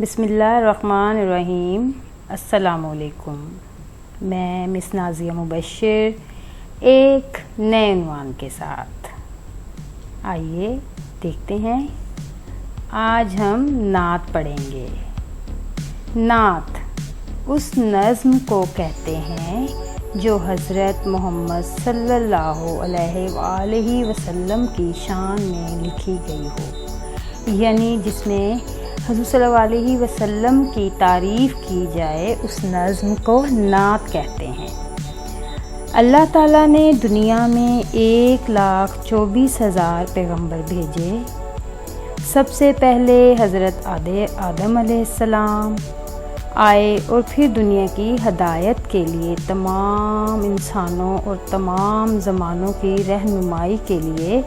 بسم اللہ الرحمن الرحیم۔ السلام علیکم۔ میں مس نازیہ مبشر ایک نئے عنوان کے ساتھ آئیے دیکھتے ہیں۔ آج ہم نعت پڑھیں گے۔ نعت اس نظم کو کہتے ہیں جو حضرت محمد صلی اللہ علیہ وآلہ وسلم کی شان میں لکھی گئی ہو، یعنی جس میں حضور صلی اللہ علیہ وسلم کی تعریف کی جائے، اس نظم کو نعت کہتے ہیں۔ اللہ تعالیٰ نے دنیا میں 1,24,000 پیغمبر بھیجے۔ سب سے پہلے حضرت آدم علیہ السلام آئے اور پھر دنیا کی ہدایت کے لیے تمام انسانوں اور تمام زمانوں کی رہنمائی کے لیے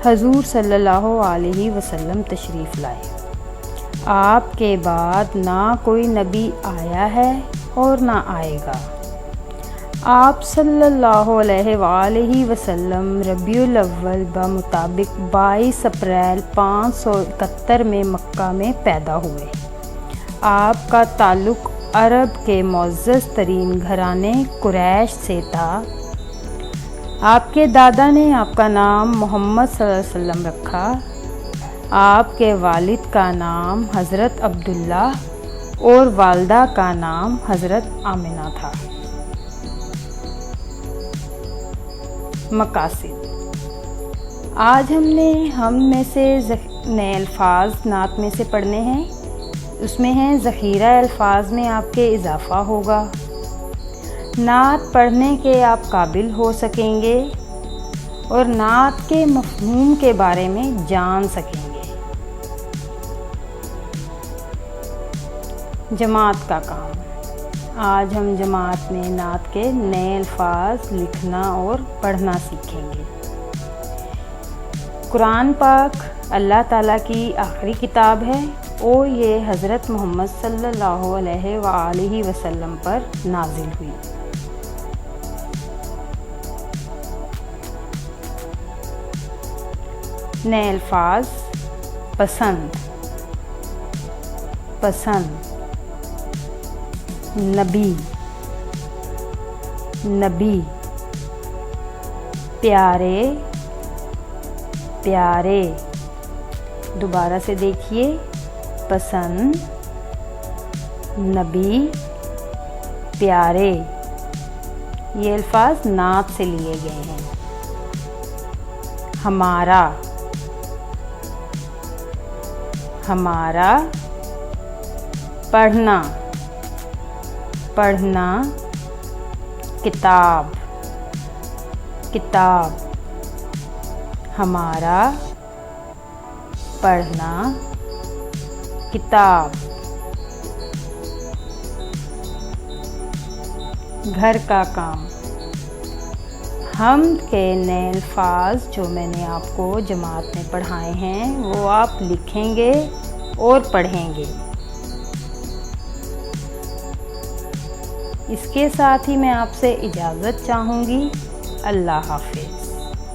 حضور صلی اللہ علیہ وسلم تشریف لائے۔ آپ کے بعد نہ کوئی نبی آیا ہے اور نہ آئے گا۔ آپ صلی اللہ علیہ وآلہ وسلم ربیع الاول بمطابق 22 اپریل 571 میں مکہ میں پیدا ہوئے۔ آپ کا تعلق عرب کے معزز ترین گھرانے قریش سے تھا۔ آپ کے دادا نے آپ کا نام محمد صلی اللہ علیہ وسلم رکھا۔ آپ کے والد کا نام حضرت عبداللہ اور والدہ کا نام حضرت آمنہ تھا۔ مقاصد۔ آج ہم میں سے نئے الفاظ نعت میں سے پڑھنے ہیں۔ اس میں ہیں ذخیرہ الفاظ میں آپ کے اضافہ ہوگا، نعت پڑھنے کے آپ قابل ہو سکیں گے اور نعت کے مفہوم کے بارے میں جان سکیں گے۔ جماعت کا کام۔ آج ہم جماعت میں نعت کے نئے الفاظ لکھنا اور پڑھنا سیکھیں گے۔ قرآن پاک اللہ تعالیٰ کی آخری کتاب ہے اور یہ حضرت محمد صلی اللہ علیہ وآلہ وسلم پر نازل ہوئی۔ نئے الفاظ۔ پسند، پسند، نبی، نبی، پیارے، پیارے۔ دوبارہ سے دیکھیے، پسند، نبی، پیارے۔ یہ الفاظ نعت سے لیے گئے ہیں۔ ہمارا، ہمارا، پڑھنا، پڑھنا، کتاب، کتاب، ہمارا، پڑھنا، کتاب۔ گھر کا کام۔ حمد کے نئے الفاظ جو میں نے آپ کو جماعت میں پڑھائے ہیں وہ آپ لکھیں گے اور پڑھیں گے۔ اس کے ساتھ ہی میں آپ سے اجازت چاہوں گی۔ اللہ حافظ۔